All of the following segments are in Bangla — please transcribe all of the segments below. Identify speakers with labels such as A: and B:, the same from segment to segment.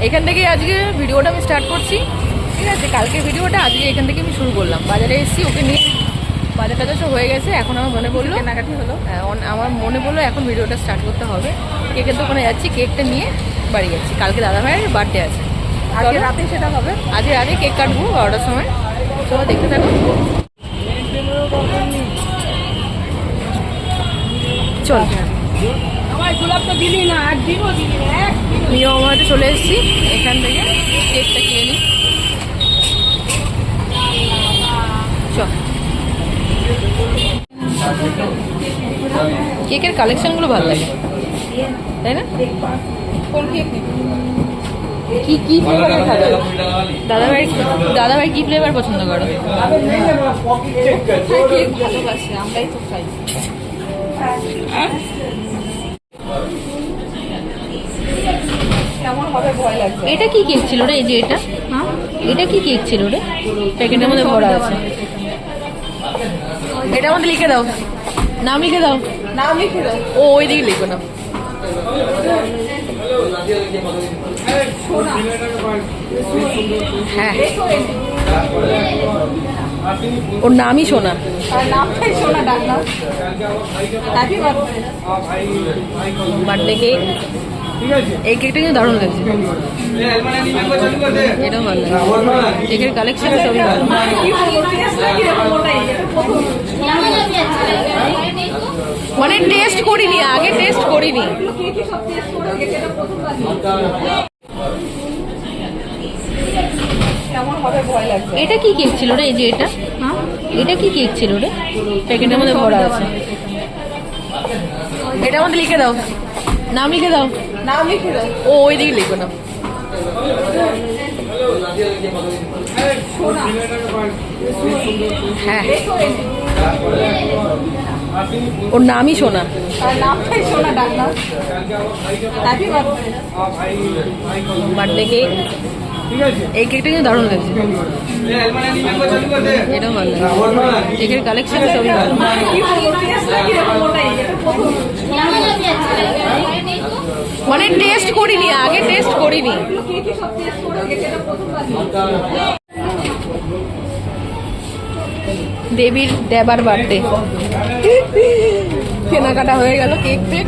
A: এখান থেকে আজকে ভিডিওটা আমি স্টার্ট করছি, ঠিক আছে। কালকে ভিডিওটা আজকে এখান থেকে আমি শুরু করলাম। বাজারে এসেছি, ওকে নিয়ে বাজার টাজার সব হয়ে গেছে। এখন আমার মনে পড়লো কেনাকাটি হলো, আমার মনে পড়লো এখন ভিডিওটা স্টার্ট করতে হবে। কেকের দোকানে যাচ্ছি, কেকটা নিয়ে বাড়ি যাচ্ছি। কালকে দাদা ভাইয়ের বার্থডে আছে, আজকে রাতে সেটা হবে। আজকে রাতে কেক কাটবো 12টার সময়। চলো দেখতে থাকো। চল নিয়ম হয়তো চলে এসেছি, এখান থেকে কেকটা কিনে নিই। চল, কেকের কালেকশনগুলো ভালো লাগে, তাই না? কি কি ফ্লেভার খাবে দাদা ভাই কি ফ্লেভার পছন্দ করো? আমরাই তো খাই। এটা কি কেক ছিল রে? এই যে এটা, এটা কি কেক ছিল রে? প্যাকেটের মধ্যে ভরা আছে। এটা আমাদের লিখে দাও, নাম লিখে দাও, নাম লিখে দাও। ও ওই দিকে লিখো না। হ্যাঁ, ওর নামই সোনা। বার্থডে কেক, এই কেকটা কিন্তু দারুণ লাগছে। এটাও ভালো লাগে, কেকের কালেকশন সবই ভালো। মানে টেস্ট করিনি, আগে টেস্ট করিনি। এটা কি কেক ছিল রে? এই যে এটা, এটা কি কেক ছিল রে? প্যাকেটের মধ্যে ভরা আছে। এটা আমাদের লিখে দাও, নাম লিখে দাও, নাম লিখে দাও। ও ওই দিকে লিখো না। হ্যাঁ, ওর নামই সোনা। বার্থডে কেক, এই কেকটা কিন্তু দারুণ লাগছে। এটাও ভালো লাগে, কেকের কালেকশন সবই ভালো। মানে টেস্ট করিনি, আগে টেস্ট করিনি। দেবীর দেবার বার্থডে, কেনাকাটা হয়ে গেল, কেক ফেক,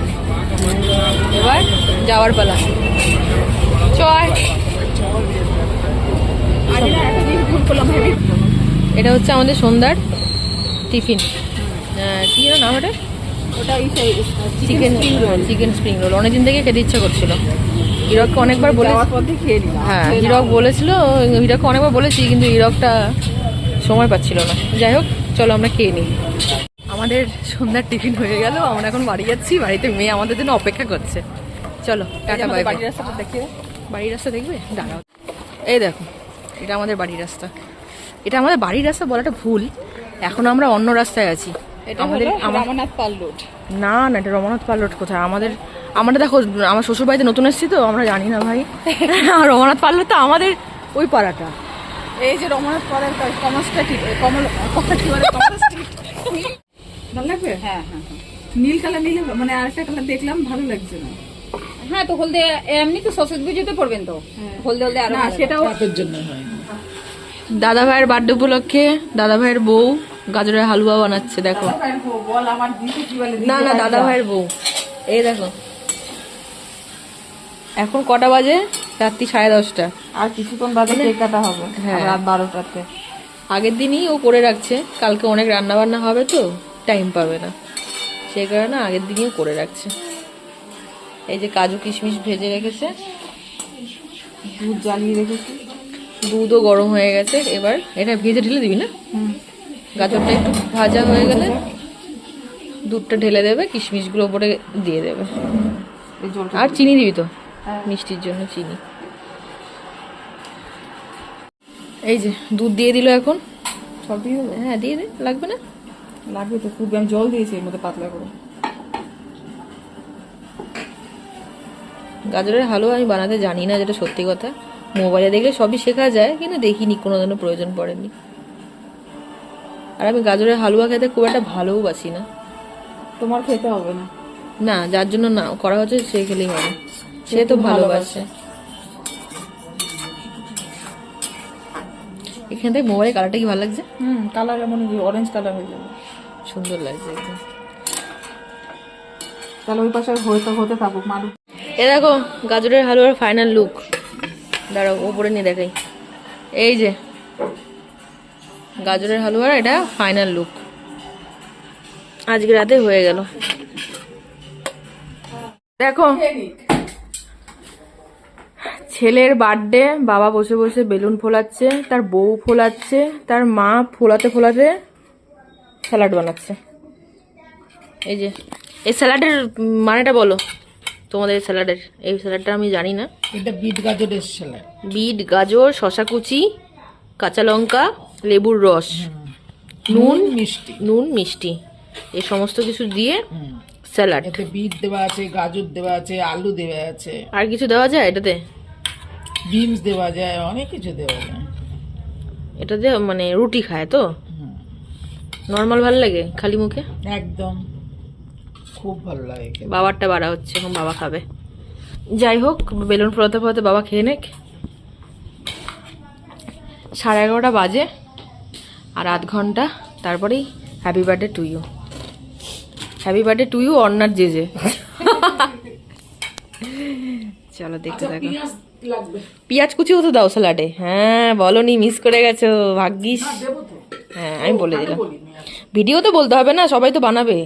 A: এবার যাওয়ার পালা। চয়, এটা হচ্ছে আমাদের সন্ধ্যার টিফিন। কি যেন নাম ওটা? Chicken spring roll. অনেকদিন থেকে খেতে ইচ্ছা করছিল। হিরককে অনেকবার বলে, হ্যাঁ হিরক বলেছিল, হিরককে অনেকবার বলেছি, কিন্তু হিরকটা সময় পাচ্ছিল না। যাই হোক, চলো আমরা খেয়ে নিই। আমাদের সন্ধ্যার টিফিন হয়ে গেল, আমরা এখন বাড়ি যাচ্ছি। বাড়িতে মেয়ে আমাদের জন্য অপেক্ষা করছে। চলো টাটা বাই। বাড়ির রাস্তাটা দেখে, বাড়ির রাস্তা দেখবে? দাঁড়াও, এই দেখো, এটা আমাদের বাড়ির রাস্তা। এটা আমাদের বাড়ির রাস্তা বলাটা ভুল, এখন আমরা অন্য রাস্তায় আছি। এটা আমাদের রমানাথ পাল রোড। না না, এটা রমানাথ পাল রোড কোথায়? আমাদের দেখো, আমার শ্বশুর বাড়িতে নতুন এসেছি তো আমরা জানি না ভাই। রমানাথ পাল রোড তো আমাদের ওই পাড়াটা। এই যে রমানাথ পাড়ার কমার্স স্ট্রিট, ভালো লাগবে। হ্যাঁ হ্যাঁ, নীল কালার নিলে মানে আরেকটা কালার দেখলাম, ভালো লাগছে না। হ্যাঁ, তো হলদে এমনি তো সসেজ ভিডিওতে পড়বেন তো, হলদে আরো সেটাও আপনার জন্য হয়। দাদা ভাইয়ের বার্থডে উপলক্ষে দাদা ভাইয়ের বউ গাজরের হালুয়া বানাচ্ছে, দেখো। না না, দাদা ভাইয়ের বউ। এই দেখো, এখন কটা বাজে? রাত্রি 10:30। আর কিছুক্ষণ বাদে কেক কাটা হবে। হ্যাঁ, রাত 12টাতে। আগের দিনই ও করে রাখছে, কালকে অনেক রান্না বান্না হবে তো টাইম পাবে না, সেই কারণে আগের দিনই করে রাখছে। এই যে কাজু কিশমিশ ভেজে রেখেছে, দুধ জ্বালিয়ে রেখেছে, দুধও গরম হয়ে গেছে। এবার এটা ভেজে ঢেলে দিবি না? গাজরটা একটু ভাজা হয়ে গেলে দুধটা ঢেলে দেবে, কিশমিশগুলো উপরে দিয়ে দেবে। আর চিনি দিবি তো, মিষ্টির জন্য চিনি। এই যে দুধ দিয়ে দিল, এখন সব দিয়ে দেবে। হ্যাঁ দিয়ে দে, লাগবে না? লাগবে তো, খুব আমি জল দিয়েছি এর মধ্যে পাতলা করে। গাজরের হালুয়া আমি বানাতে জানি না, যেটা সত্যি কথা। মোবাইলে দেখলে সবই শেখা যায়, কিন্তু দেখিনি, কোনোদিনও প্রয়োজন পড়েনি। আর আমি গাজরের হালুয়া খেতে খুব একটা ভালোবাসি না। তোমার খেতে হবে না, না যার জন্য না করা হচ্ছে সে খেলেই হবে, সে তো ভালোবাসে। এখান থেকে মোবাইলের কালারটা কি ভালো লাগছে?
B: কালার এমন অরেঞ্জ কালার হয়ে যাবে,
A: সুন্দর লাগছে একদম।
B: তাহলে ওই পাশে হতে থাকুক মারু।
A: এ দেখো গাজরের হালুয়ার ফাইনাল লুক। দাঁড়াও ওপরে নিয়ে দেখাই। এই যে গাজরের হালুয়ার এটা ফাইনাল লুক, আজকে রাতে হয়ে গেল। দেখো ছেলের বার্থডে, বাবা বসে বসে বেলুন ফোলাচ্ছে, তার বউ ফোলাচ্ছে, তার মা ফোলাতে ফোলাতে স্যালাড বানাচ্ছে। এই যে এই স্যালাডের মানেটা বলো তোমাদের স্যালাডের। এই স্যালাডটা আমি জানি না।
B: এটা বিট গাজরের স্যালাড।
A: বিট, গাজর, শসা কুচি, কাঁচা লঙ্কা, লেবুর রস, নুন, মিষ্টি এই সমস্ত কিছু দিয়ে স্যালাড।
B: এতে বিট দেওয়া আছে, গাজর দেওয়া আছে, আলু দেওয়া আছে,
A: আর কিছু দেওয়া যায় এটাতে?
B: বিনস দেওয়া যায়, অনেক কিছু দেওয়া যায়।
A: এটাতে মানে রুটি খায় তো? নর্মাল ভালো লাগে খালি মুখে?
B: একদম খুব ভালো লাগে।
A: বাবারটা বাড়া হচ্ছে, এখন বাবা খাবে। যাই হোক বেলুন ফোলাতে ফোলাতে বাবা খেয়ে নেক। 11:30 বাজে, আর আধ ঘন্টা তারপরেই happy birthday to you. Happy birthday to you অর্ণার জেজে। চলো দেখতে থাকো। পেঁয়াজ কুচিও তো দাও স্যালাডে। হ্যাঁ বলনি, মিস করে গেছো, ভাগ্যিস। হ্যাঁ আমি বলে দিলাম, ভিডিও তো বলতে হবে না, সবাই তো বানাবে,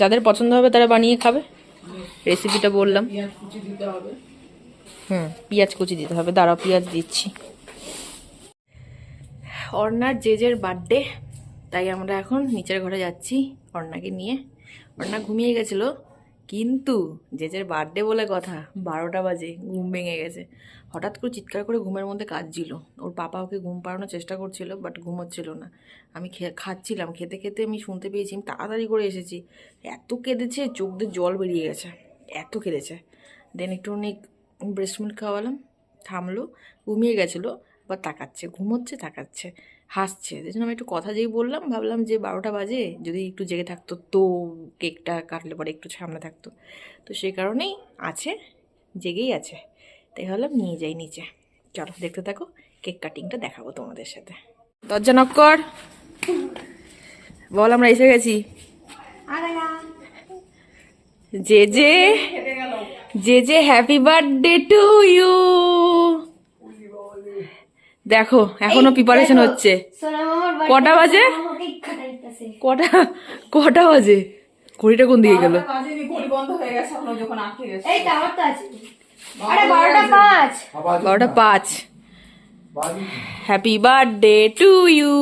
A: যাদের পছন্দ হবে তারা বানিয়ে খাবে। রেসিপিটা বললাম। পেঁয়াজ কুচি দিতে হবে, দাঁড়াও পেঁয়াজ দিচ্ছি। অর্ণার জেজের বার্থডে, তাই আমরা এখন নিচের ঘরে যাচ্ছি অর্ণাকে নিয়ে। অর্ণা ঘুমিয়ে গেছিলো, কিন্তু জেজের বার্থডে বলে কথা 12টা বাজে ঘুম ভেঙে গেছে। হঠাৎ করে চিৎকার করে ঘুমের মধ্যে কাঁদছিল। ওর পাপা ওকে ঘুম পাড়ানোর চেষ্টা করছিল, বাট ঘুমোচ্ছিল না। আমি খাচ্ছিলাম, খেতে খেতে আমি শুনতে পেয়েছি, আমি তাড়াতাড়ি করে এসেছি। এত কেঁদেছে, চোখ দিয়ে জল বেরিয়ে গেছে, এত কেঁদেছে। দেন একটুখানি ব্রেস্ট মিল্ক খাওয়ালাম, থামলো, ঘুমিয়ে গেছিলো, বা তাকাচ্ছে, ঘুমোচ্ছে, তাকাচ্ছে, হাসছে। সেই জন্য আমি একটু কথা যেই বললাম, ভাবলাম যে 12টা বাজে, যদি একটু জেগে থাকতো তো কেকটা কাটলে পরে একটু সামনে থাকতো। তো সেই কারণেই আছে, জেগেই আছে। তাই ভাবলাম নিয়ে যাই নিচে। চলো দেখতে থাকো, কেক কাটিংটা দেখাবো তোমাদের সাথে। দরজা নক কর, বল আমরা এসে গেছি। জেজে, জেজে হ্যাপি বার্থডে টু ইউ। দেখো এখনো প্রিপারেশন হচ্ছে। কটা বাজে? কটা বাজে? ঘড়িটা কোন দিকে গেল? 12:05। Happy birthday to you.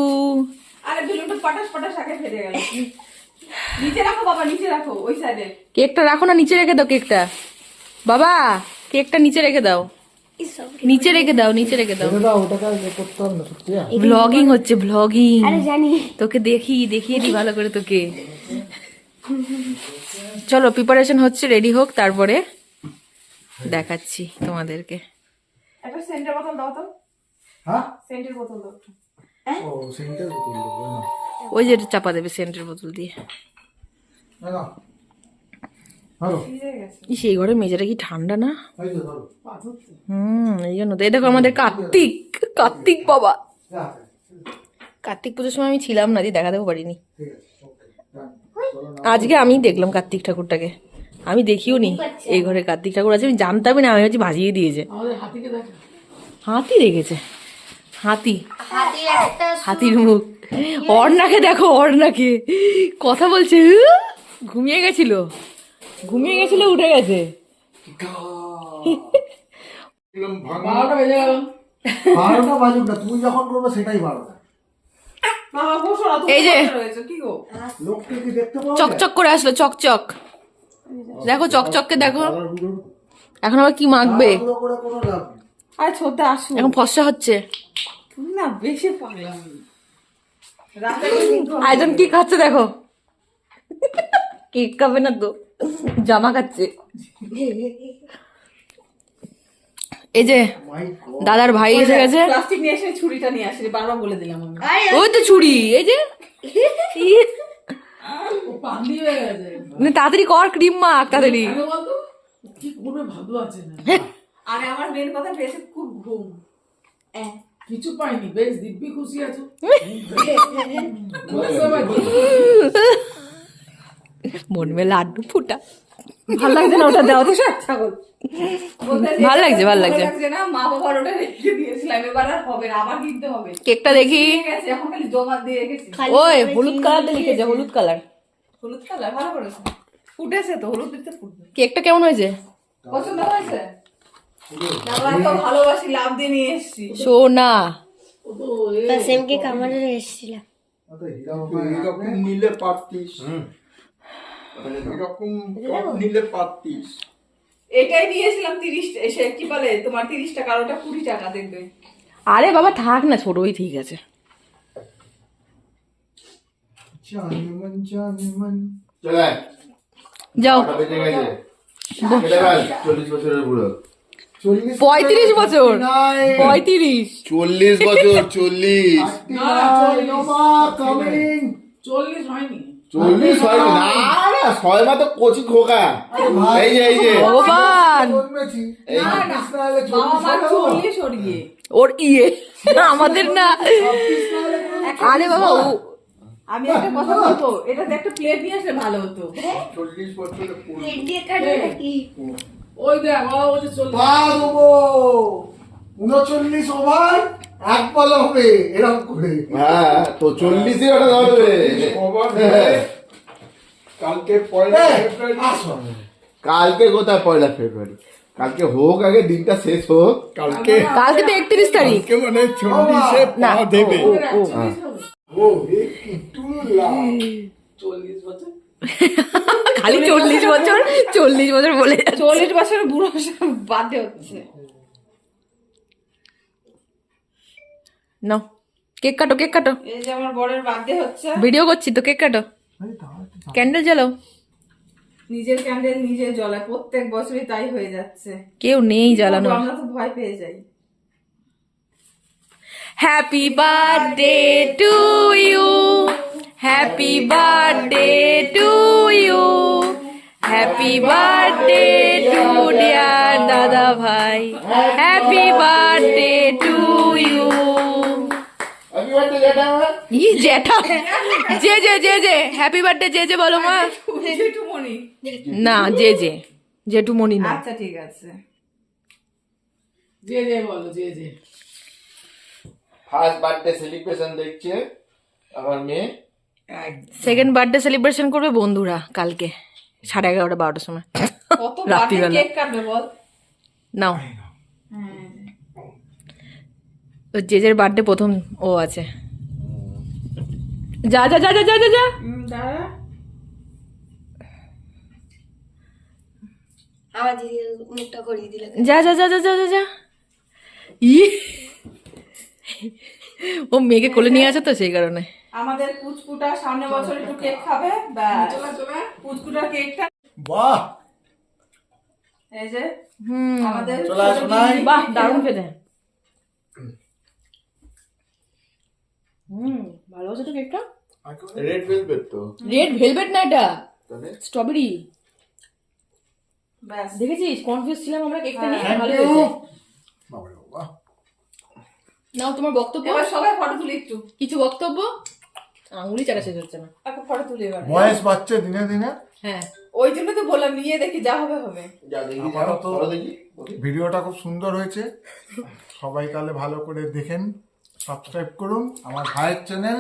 A: কেকটা রাখো না, নিচে রেখে দাও কেকটা। বাবা কেকটা নিচে রেখে দাও, নিচে রেখে দাও, নিচে রেখে দাও। ব্লগিং হচ্ছে, ব্লগিং। তোকে দেখিয়ে দিই ভালো করে তোকে। চলো প্রিপারেশন হচ্ছে, রেডি হোক, তারপরে দেখাচ্ছি তোমাদেরকে।
B: একটা সেন্টের বোতল দাও তো। হ্যাঁ সেন্টের বোতল দাও। ও সেন্টের বোতল দাও না,
A: ওই যে চাপা দেবে সেন্টের বোতল দিয়ে।
B: না না হ্যালো,
A: সেই ঘরে মেঝেটা কি ঠান্ডা না? এই জন্য তো। এই দেখো আমাদের কার্তিক বাবা। কার্তিক পুজোর সময় আমি ছিলাম না, দিয়ে দেখাতেও পারিনি। আজকে আমি দেখলাম কার্তিক ঠাকুরটাকে, আমি দেখিও নি এই ঘরে কার্তিক ঠাকুর আছে, আমি জানতামই না। আমি হচ্ছে ভাজিয়ে দিয়েছে। হাতি দেখেছে, হাতির মুখ। অর্ণাকে দেখো, অর্ণাকে কথা বলছে, ঘুমিয়ে গেছিল, উঠে গেছে।
B: 12টা বেজে গেল।
C: 12টা বাজুক না, তুমি যখন করবে সেটাই 12টা।
A: এই যে
C: লোককে কি দেখতে পাও?
A: চকচক করে আসলো, চকচক। দেখো চকচককে দেখো। এখন আবার কি মাখবে? এখন ফর্সা হচ্ছে
B: না, বেশি পাগলাম।
A: আয়োজন কি খাচ্ছে দেখো। কেক খাবে না তো, জামা খাচ্ছে। এই যে দাদার ভাই এসে গেছে।
B: প্লাস্টিক নিয়ে এসে ছুরিটা নিয়ে আসি, বারবার বলে দিলাম আমি।
A: ওই তো ছুরি, এই যে
B: পান্ডি হয়ে গেছে।
A: তাড়াতাড়ি কর, ক্রিম মাখ তাড়াতাড়ি।
B: কি করবে ভালো আছে না। আরে আমার মেন কথা, বেশি খুব ঘুম।
D: কিছু পাইনি, বেশ দিব্যি খুশি আছো।
A: মন মে লাড্ডু ফুটা।
E: ভালো লাগছে না ওটা দেওয়া তো ছাগল
A: ভাল লাগছে, ভাল লাগছে।
E: না মা বাবার ওটা রেখে দিয়েছিলাম, এবার আর হবে না, আবার কিনতে হবে।
A: কেকটা দেখি।
E: ঠিক আছে, এখন খালি জমা দিয়ে রেখেছি।
A: ওই হলুদ কালার দিয়ে লিখেছে, হলুদ কালার।
E: হলুদ কালার ভালো করেছে, ফুটেছে তো, হলুদ দিতে ফুটবে।
A: কেকটা কেমন হয়েছে?
E: পছন্দ হয়েছে? আমরা তো ভালোবাসি, লাভ দিয়ে নিয়ে এসেছি।
A: সোনা
F: সেম কেক আমাদের এসেছিলাম।
C: এরকম নিলে পারতিস, এরকম নিলে পারতিস।
E: এটাই নিয়েছিলাম 30, এসে কি বলে তোমার 30 টাকা, আর ওটা 20 টাকা দেখবে।
A: আরে বাবা থাক না, ছোটই ঠিক আছে।
C: জানেমান জানেমান।
G: চলে
A: যাও।
G: ওটা বেঁচে গেছে চলে গেল 40 বছরের বুড়ো
A: 35 বছর, 35।
G: 40 বছর 40
C: কামিং।
D: 40 হয়নি।
G: 40 হয় না না 6 মা তো কোচি খোকা এই যে এই যে
A: ভগবান
C: জন্মেছি।
G: এই
E: না না, বাবা মা 40 সরিয়ে।
A: ওর ইয়ে আমাদের না। আরে বাবা
E: আমি একটা কথা বলবো, এটাতে একটা প্লেট নিয়ে আসলে ভালো হতো।
G: 40 বছরের পুরো
F: ইন্ডিয়া কার্ডটা কি?
D: ওই দেখ, ও বলছে 40।
C: পা দেবো 39 ওভার এক বল হবে এরকম করে।
G: হ্যাঁ তো 40ই ওটা ধরবে
C: কালকে পয়লা ফেব্রুয়ারি। আসো
G: কালকে কোথায় পয়লা ফেব্রুয়ারি, কালকে হোক আগে, দিনটা শেষ হোক।
C: কালকে
A: কালকে তো 31 তারিখ।
C: মানে 40-এ
A: না
C: পা দেবে।
A: ও, ও।
C: ও একটু লাভ।
D: 40 বছর।
A: খালি 40 বছর 40 বছর বলে যাচ্ছে।
E: 40 বছরের বুড়ো বাদে হচ্ছে।
A: নাও কেক কাটো, কেক কাটো।
E: এই যে আমার বরের বার্থডে হচ্ছে,
A: ভিডিও করছি তো, কেক কাটো। ক্যান্ডেল জ্বালাও।
E: নিজের ক্যান্ডেল নিজে জ্বলায়, প্রত্যেক বছরই তাই হয়ে যাচ্ছে।
A: কেউ নেই জ্বালানো।
E: আমরা তো ভয় পেয়ে যাই।
A: Happy birthday to you, happy birthday to you, happy birthday to dear দাদা ভাই, happy birthday to you.
G: Happy birthday জ্যাঠা।
A: ই জ্যাঠা, যে যে যে যে হ্যাপি বার্থডে যে যে বলো মা।
E: জেঠুমণি।
A: না যে যে, জেঠুমণি না।
E: আচ্ছা ঠিক আছে।
D: যে যে বলো, যে যে।
G: ফার্স্ট বার্থডে সেলিব্রেশন দেখছে আমার মেয়ে।
A: সেকেন্ড বার্থডে সেলিব্রেশন করবে বন্ধুরা কালকে 11:30 12টার সময়।
E: কত
A: রাত্রিবেলা।
E: কেক কাটবে বল?
A: নাও তো জেজের বার্থডে প্রথম ও আছে। যা যা যা যা যা যা যা।
E: দাঁড়া।
F: আমার দিদি মুখটা করিয়ে দিল।
A: যা যা যা যা যা যা যা। ই ও মেয়েকে কোলে নিয়ে আছে তো সেই কারণে।
E: আমাদের পুচকুটা সামনে বছর একটু কেক খাবে, ব্যাস। পুচকুটার কেকটা
C: বাহ
E: এই যে
A: হুম
E: আমাদের
C: চলে আসো নাই।
A: বাহ দারুণ খেতে। ভালো আছে তো কেকটা।
G: রেড ভেলভেট তো
A: রেড ভেলভেট না, এটা
G: তাহলে
A: স্ট্রবেরি।
E: ব্যাস।
A: দেখেছিস কনফিউজ ছিলাম আমরা কেকটা নিয়ে।
C: Thank
A: ভালো
C: you.
A: হয়েছে।
C: বাবারে বাবা।
A: নাও তোমার বক্তব্য।
E: এবার সবাই ফটো তুলি একটু,
A: কিছু বক্তব্য। আঙুলি চাটা শেষ হচ্ছে না।
E: একটা ফটো তুলি এবার।
C: বয়স বাড়ছে দিনে দিনে।
A: হ্যাঁ
E: ওই জন্য তো বললাম নিয়ে দেখি, যা হবে হবে।
G: যা দেখি
C: আপাতত
G: ভালো দেখি।
C: ভিডিওটা খুব সুন্দর হয়েছে, সবাই তাহলে ভালো করে দেখেন, সাবস্ক্রাইব করুন আমার ভাইয়ের চ্যানেল।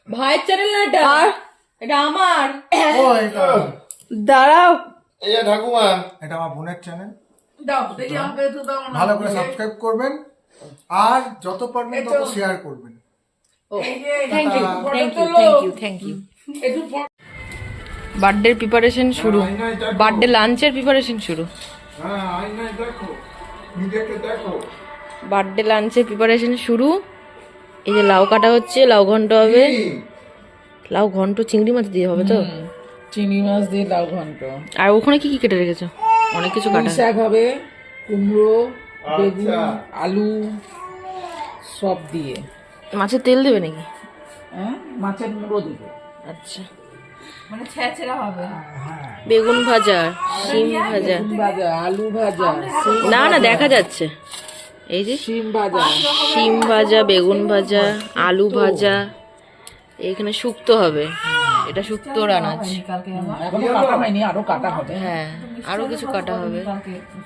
A: ভাইয়ের চ্যানেল না এটা, এটা আমার।
C: ও এটা
A: দাঁড়াও।
G: এই যে ঠাকুমা
C: এটা আমার বোনের চ্যানেল,
D: দাও দেখি, আমাকে একটু দাও না।
C: ভালো করে সাবস্ক্রাইব করবেন আর যত পারবেন তত শেয়ার করবেন।
A: Thank you thank you thank you thank you.
D: একটু পর-
A: বার্থডে প্রিপারেশন শুরু, বার্থডে লাঞ্চের প্রিপারেশন শুরু।
C: হ্যাঁ আয়নায় দেখো, নিজেকে দেখো।
A: বার্থডে লাঞ্চের প্রিপারেশন শুরু। এই যে লাউ কাটা হচ্ছে, লাউ ঘন্ট হবে। লাউ ঘন্ট চিংড়ি মাছ দিয়ে হবে তো।
D: চিংড়ি মাছ দিয়ে লাউ ঘন্ট,
A: আর ওখানে কি কি কেটে রেখেছো? অনেক কিছু কাটা।
D: শাক হবে, কুমড়ো, বেগুন, আলু সব দিয়ে।
A: মাছের তেল দেবে নাকি?
D: হ্যাঁ, মাছের মুড়ো দিবে।
A: আচ্ছা।
E: মানে ছেঁচড়া হবে।
A: বেগুন ভাজা, শিম ভাজা।
D: ভাজা, আলু ভাজা,
A: না না দেখা যাচ্ছে। এই যে
D: শিম ভাজা,
A: শিম ভাজা, বেগুন ভাজা, আলু ভাজা, এখানে শুক্তো হবে, এটা শুক্তোর আনাজ।
D: এখনো কাটা হয়নি, আরো কাটা হবে।
A: হ্যাঁ, আরো কিছু কাটা হবে।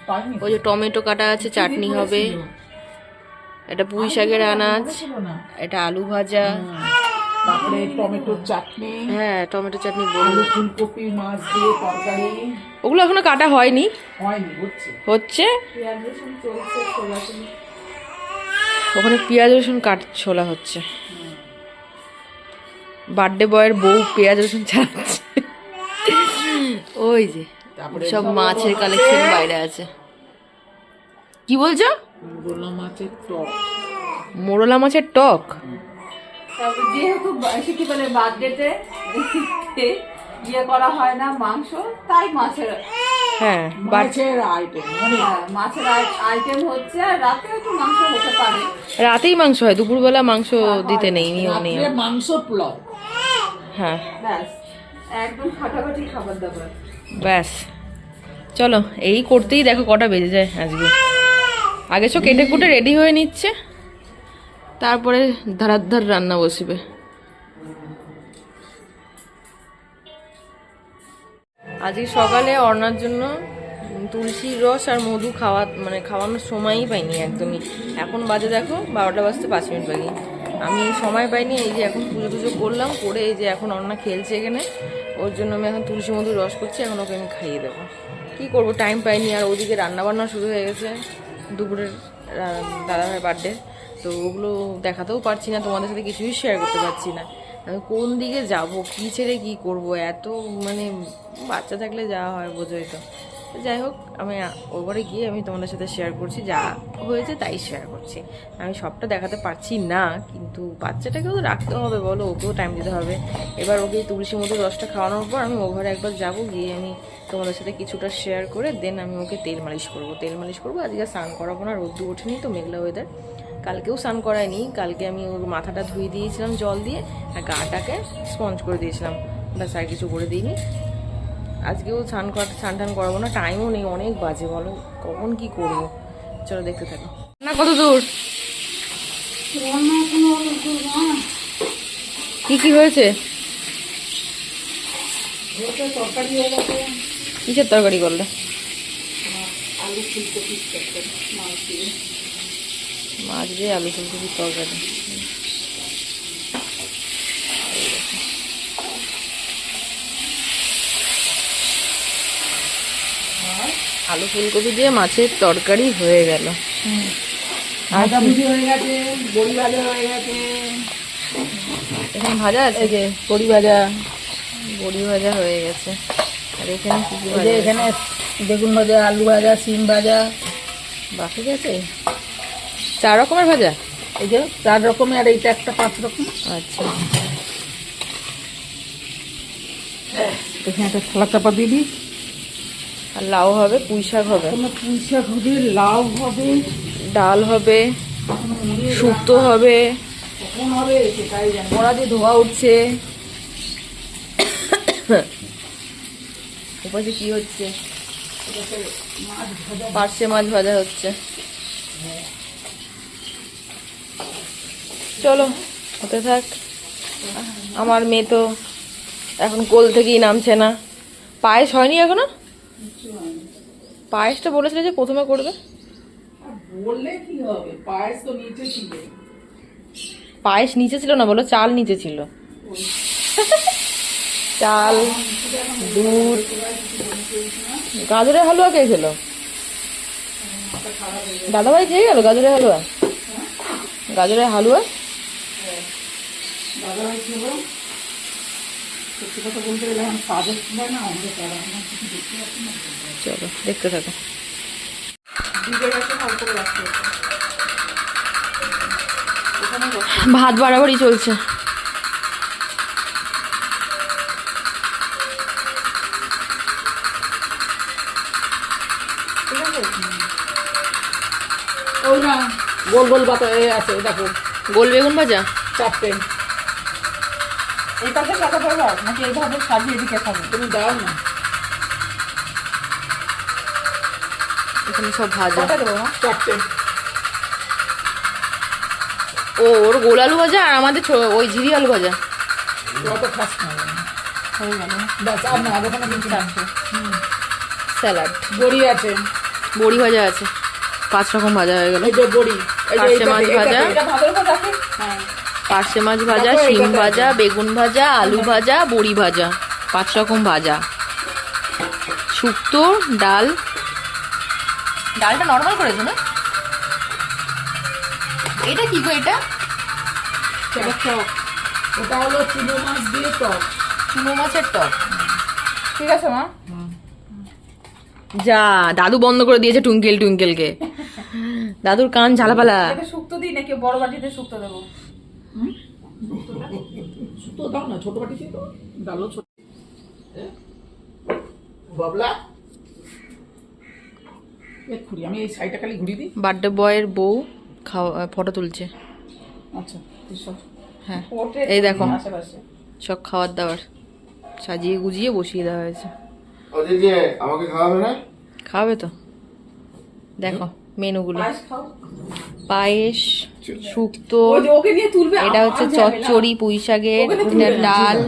D: পাইনি
A: ওই যে টমেটো কাটা আছে, চাটনি হবে, এটা পুঁই শাকের আনাজ, এটা আলু ভাজা,
D: তারপরে টমেটোর চাটনি,
A: হ্যাঁ টমেটো চাটনি
D: আলু
A: বলবো।
D: ফুলকপি মাছ দিয়ে তরকারি।
A: ওগুলো এখনো কাটা হয়নি,
D: হয়নি, হচ্ছে।
A: হচ্ছে। ওখানে পেঁয়াজ রসুন ছোলা হচ্ছে। বার্থডে বয়ের বউ পেঁয়াজ রসুন ছাড়াচ্ছে। ওই যে
D: তারপরে
A: সব মাছের কালেকশন বাইরে আছে। কি বলছো?
D: মোরলা মাছের টক।
A: মোরলা মাছের টক?
E: তারপর যেহেতু সে কি বলে বার্থডেতে ইয়ে করা হয় না মাংস, তাই মাছের
A: হ্যাঁ,
D: মাছের আইটেম
E: মাছের আইটেম হচ্ছে। আর রাতে একটু মাংস হতে পারে,
A: রাতেই মাংস হয়, দুপুরবেলা মাংস দিতে নেই, নিয়ম নেই।
D: রাত্রে মাংস পোলাও।
A: হ্যাঁ
E: ব্যাস একদম ফাটাফাটি খাবার দাবার।
A: ব্যাস, চলো এই করতেই দেখো কটা বেজে যায় আজকে। আগে সব কেটে কুটে রেডি হয়ে নিচ্ছে, তারপরে ধারার রান্না বসবে। আজকে সকালে অর্ণার জন্য তুলসীর রস আর মধু খাওয়ানোর সময়ই পাইনি একদমই। এখন বাজে দেখো 12টা বাজতে 5 মিনিট বাকি, আমি সময় পাইনি। এই যে এখন পুজো টুজো করলাম, করে এই যে এখন অর্ণা খেলছে এখানে, ওর জন্য আমি এখন তুলসী মধুর রস করছি, এখন ওকে আমি খাইয়ে দেবো। কী করবো, টাইম পাইনি। আর ওদিকে রান্নাবান্না শুরু হয়ে গেছে দুপুরের, দাদাভাইয়ের বার্থডে, তো ওগুলো দেখাতেও পারছি না, তোমাদের সাথে কিছুই শেয়ার করতে পারছি না। আমি কোন দিকে যাব, কী ছেড়ে কী করব, এত মানে বাচ্চা থাকলে যাওয়া হয় বোঝোই তো। যাই হোক, আমি ওপরে গিয়ে আমি তোমাদের সাথে শেয়ার করছি, যা হয়েছে তাই শেয়ার করছি। আমি সবটা দেখাতে পারছি না, কিন্তু বাচ্চাটাকেও তো রাখতে হবে বলো, ওকেও টাইম দিতে হবে। এবার ওকে তুলসী মধুর রসটা খাওয়ানোর পর আমি ওভারে একবার যাব, গিয়ে আমি তোমাদের সাথে কিছুটা শেয়ার করে দেন আমি ওকে তেল মালিশ করবো। আজকে স্নান করাবো না, রোদ্দু ওঠেনি তো, মেঘলা ওয়েদার। কালকেও স্নান করায়নি, কালকে আমি ওর মাথাটা ধুয়ে দিয়েছিলাম জল দিয়ে, আর গাটাকে স্পঞ্জ করে দিয়েছিলাম, ব্যাস আর কিছু করে দিইনি। আজকেও স্নান টান করাবো না, টাইমও নেই, অনেক বাজে বলো, কখন কি করবো। চলো দেখতে থাকো। না কত দূর, কি হয়েছে? কিসের তরকারি করলে? মাছ দিয়ে আলু ফুলকপির তরকারি। আলু ফুলকপি দিয়ে মাছের তরকারি হয়ে গেল।
D: ভাজাভুজি হয়ে গেছে, বড়ি ভাজা হয়ে গেছে।
A: এখানে ভাজা আছে,
D: এই যে বড়ি ভাজা,
A: বড়ি ভাজা হয়ে গেছে। আর এখানে কি কি
D: এই যে
A: ভাজা?
D: এখানে বেগুন ভাজা, আলু ভাজা, সিম ভাজা।
A: বাকি গেছে 4 রকমের ভাজা।
D: এই যে 4 রকমের, আর এইটা একটা 5 রকম।
A: আচ্ছা,
D: এখানে একটা থালা চাপা দিয়ে দিই।
A: আর লাউ হবে, পুঁই শাক হবে,
D: পুঁই শাক হবে, লাউ হবে,
A: ডাল হবে, শুক্তো হবে,
D: কখন হবে সেটাই জানি।
A: মোড়া দিয়ে ধোয়া উঠছে। ওপাশে কি হচ্ছে? পার্শে মাছ ভাজা হচ্ছে। চলো হতে থাক। আমার মেয়ে তো এখন কোল থেকেই নামছে না। পায়েস হয়নি এখনো? পায়েসটা বলেছিল যে প্রথমে করবে।
D: বললে কি হবে, পায়েস তো নিচে ছিল।
A: পায়েস নিচে ছিল না, বলো চাল নিচে ছিল। চাল, দুধ, গাজরের হালুয়া কে খেলো? দাদাভাই খেয়ে গেল গাজরের হালুয়া? গাজরের হালুয়া
D: দাদাভাই ছিল। সত্যি কথা বলতে গেলে এখন কাজের সময় না, আমাদের করা হয় না, কিছু দেখতে পাচ্ছি না।
A: চলো দেখতে থাকো। ভাত বাড়াবাড়ি চলছে।
D: ওই না গোল গোল পাতা আছে, দেখো
A: গোল বেগুন ভাজা
D: 4টে।
E: এই পাশে কাটা পারবা নাকি এইভাবে সাজিয়ে দিকে খাবে?
D: তুমি দাও না,
A: এখানে সব ভাজা।
E: কটা দেবো মা?
D: 4টে।
A: ও ওর গোল আলু ভাজা আর আমাদের ওই ঝিরি আলু ভাজা
D: অত খাস না
A: হয়ে গেল।
D: বাস আর না ওখানে কিন্তু
A: চারটে স্যালাড,
D: বড়ি আছে,
A: বড়ি ভাজা আছে, 5 রকম ভাজা হয়ে গেল।
D: এই যে বড়ি, এই যে
A: পার্শে মাছ ভাজা,
E: এটা ভাতের উপর রাখে।
D: হ্যাঁ
A: পার্শে মাছ ভাজা,
D: দেখো,
A: শিম
D: এইটাতে
A: ভাজা, বেগুন ভাজা, আলু ভাজা, বড়ি ভাজা, 5 রকম ভাজা, শুক্তো, ডাল। ডালটা নর্মাল করেছো না? এটা কি গো? এটা
D: সেটা টক, ওটা হলো চুনো মাছ দিয়ে টক।
A: চুনো মাছের টক।
E: ঠিক আছে মা।
A: যা দাদু বন্ধ করে দিয়েছে টুইঙ্কেল টুইঙ্কেলকে। দাদুর কান ঝালাপালা।
E: এটা শুক্তো দিই নাকি বড় বাটিতে শুক্তো দেবো?
D: তো দাও না, ছোট বাটি দিয়ে দাও, ডালও ছোট।
G: বাবলা
D: ঘুরি আমি এই সাইডটা খালি ঘুরিয়ে দিই।
A: বার্থডে বয়ের বউ ফটো তুলছে।
D: আচ্ছা এসব
A: হ্যাঁ
E: ওঠে
A: এই দেখো
E: আশেপাশে।
A: সব খাবার দাবার সাজিয়ে গুজিয়ে বসিয়ে দেওয়া হয়েছে।
G: ওদের যে আমাকে খাওয়াবে না?
A: খাবে তো, দেখো মেনুগুলো।
E: পায়েস খাও।
A: পায়েস, শুক্তো,
E: ওই যে ওকে নিয়ে তুলবে।
A: এটা হচ্ছে চচ্চড়ি পুঁই শাকের, এটা ডাল,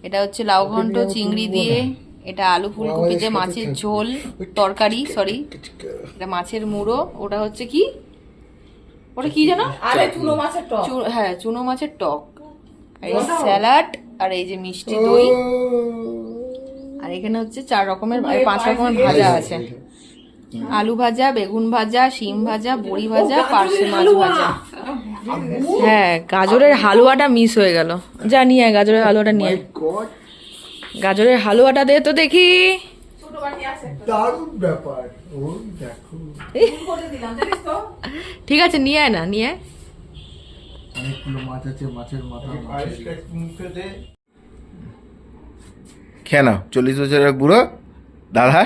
A: এটা হচ্ছে লাউ ঘন্ট চিংড়ি দিয়ে, এটা আলু ফুলকপিতে মাছের ঝোল তরকারি, সরি এটা মাছের মুড়ো, ওটা হচ্ছে কি, ওটা কি জানো?
E: আরে চুনো মাছের টক।
A: হ্যাঁ চুনো মাছের টক, আর এই স্যালাড, আর এই যে মিষ্টি দই, আর এখানে হচ্ছে 4 রকমের 5 রকমের ভাজা আছে। আলু ভাজা, বেগুন ভাজা, শিম ভাজা, বড়ি ভাজা, পার্শে মাছ ভাজা। হ্যাঁ গাজরের হালুয়াটা মিস হয়ে গেল। যা নিয়ে আয় গাজরের হালুয়াটা নিয়ে আয়। গাজরের হালুয়াটা দে তো দেখি।
E: ছোট বাটি আছে।
C: দারুণ ব্যাপার। ওই দেখো
E: করে দিলাম জানিস তো।
A: ঠিক আছে নিয়ে আয় না, নিয়ে আয়।
C: অনেকগুলো মাছ আছে, মাছের মাথা,
G: কেন 40 বছরের বুড়ো দাদা?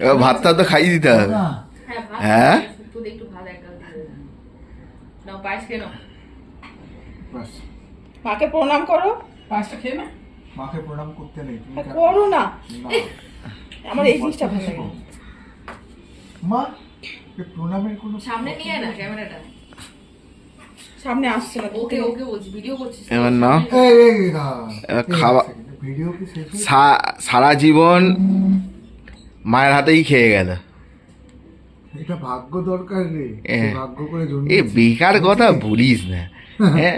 G: এবার ভাতটা তো খাইয়ে দিতে হবে। হ্যাঁ
A: একটু ভাত একদম নাও, পায়েস কেন?
C: ব্যাস,
E: মাকে প্রণাম করো।
D: পাঁচটা খেয়ে না,
C: মাকে প্রণাম করতে নেই তুমি কেন?
E: করো না।
C: না।
E: আমার এই জিনিসটা ভালো লাগে।
C: মা এ প্রণামের কোনো
A: সামনে নিয়ে আয় না ক্যামেরাটা।
E: সামনে আসছে না।
A: ওকে ওকে বলছি, ভিডিও করছিস।
G: এবার না
C: এই না
G: এবার খাওয়া
C: ভিডিও কি শেষ হয়েছে?
G: সারা জীবন মায়ের হাতেই খেয়ে গেল।
C: এটা ভাগ্য দরকার রে,
G: এ,
C: ভাগ্য করে
G: এ
C: জন্মেছে।
G: বেকার কথা বলিস না। হ্যাঁ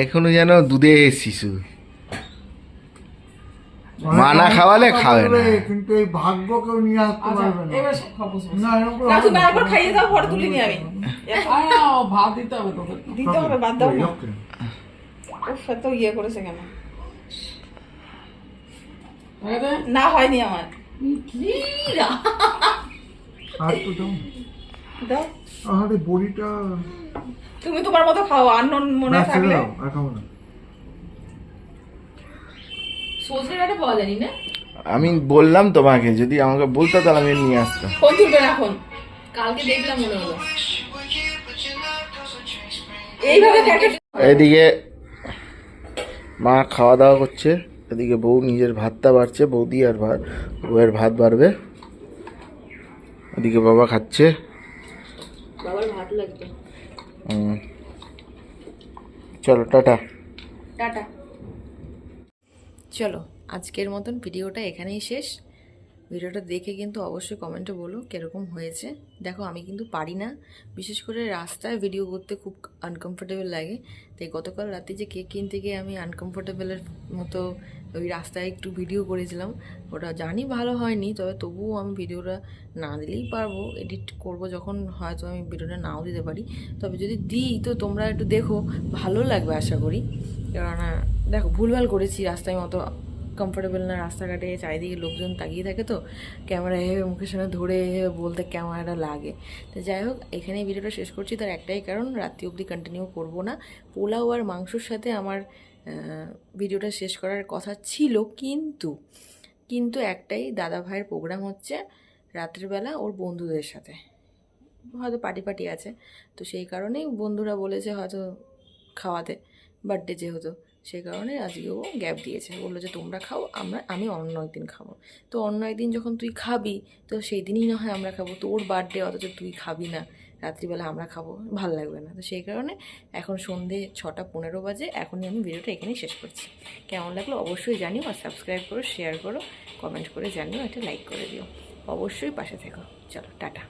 G: এখনো যেন দুধে শিশু, মা না খাওয়ালে খাবে না।
C: কিন্তু এই ভাগ্য কেউ নিয়ে আসতে পারবে না।
D: এবার সব খাবো।
C: না এরকম করে
E: না
C: হবে
E: তুমি
C: না।
E: একবার খাইয়ে দাও, পরে তুলে নিয়ে আমি।
D: ভাত দিতে হবে তোকে।
E: দিতে হবে, বাদ দাও না।
C: ওকে।
E: ওর সাথে ইয়ে করেছে কেন?
D: হয়ে গেছে?
E: না হয়নি আমার।
C: আর তো দাও।
E: দাও
C: আরে বড়িটা
E: তুমি তোমার মতো খাও, আর মনে
C: না ছেড়ে
E: থাকলে।
C: দাও, আর খাবো না।
A: সজনে ডাঁটা পাওয়া যায়নি না?
G: আমি বললাম তোমাকে, যদি আমাকে বলতো তাহলে আমি নিয়ে আসতাম।
E: ফোন তুলবে না এখন।
A: কালকে দেখলাম মনে হলো।
E: এইভাবে ক্যাকে
G: এদিকে মা খাওয়া দাওয়া করছে, এদিকে বউ নিজের ভাতটা বাড়ছে, বৌদি আর বউয়ের ভাত বাড়বে। এদিকে বাবা খাচ্ছে।
A: বাবার ভাত লাগবে।
G: চলো টাটা।
A: টাটা। চলো আজকের মতন ভিডিওটা এখানেই শেষ। ভিডিওটা দেখে কিন্তু অবশ্যই কমেন্টে বলো কীরকম হয়েছে। দেখো আমি কিন্তু পারি না, বিশেষ করে রাস্তায় ভিডিও করতে খুব আনকমফোর্টেবল লাগে। তাই গতকাল রাতে যে কেক কিনতে গিয়ে আমি আনকমফোর্টেবলের মতো ওই রাস্তায় একটু ভিডিও করেছিলাম, ওটা জানি ভালো হয়নি, তবে তবুও আমি ভিডিওটা না দিলেই পারবো, এডিট করব যখন হয়তো আমি ভিডিওটা নাও দিতে পারি, তবে যদি দিই তো তোমরা একটু দেখো, ভালো লাগবে আশা করি। কেননা দেখো ভুলভাল করেছি, রাস্তায় মতো কমফোর্টেবল না, রাস্তাঘাটে চারিদিকে লোকজন তাকিয়ে থাকে, তো ক্যামেরা এভাবে মুখের সামনে ধরে বলতে ক্যামেরাটা লাগে। তো যাই হোক এখানেই ভিডিওটা শেষ করছি, তার একটাই কারণ, রাত্রি অবধি কন্টিনিউ করব না। পোলাও আর মাংসর সাথে আমার ভিডিওটা শেষ করার কথা ছিল, কিন্তু একটাই, দাদা ভাইয়ের প্রোগ্রাম হচ্ছে রাত্রিবেলা ওর বন্ধুদের সাথে, হয়তো পার্টি আছে, তো সেই কারণেই বন্ধুরা বলেছে হয়তো খাওয়াতে, বার্থডে যেহেতু, সেই কারণে আজকেও গ্যাপ দিয়েছে, বললো যে তোমরা খাও, আমি অন্য একদিন খাবো। তো অন্য একদিন যখন তুই খাবি তো সেই দিনই না হয় আমরা খাবো, তোর বার্থডে অথচ তুই খাবি না, রাত্রিবেলা আমরা খাবো, ভাল লাগবে না। তো সেই কারণে এখন সন্ধে 6:15 বাজে, এখনই আমি ভিডিওটা এখানেই শেষ করছি। কেমন লাগলো অবশ্যই জানিও, আর সাবস্ক্রাইব করো, শেয়ার করো, কমেন্ট করে জানিও, একটা লাইক করে দিও, অবশ্যই পাশে থেকো। চলো টাটা।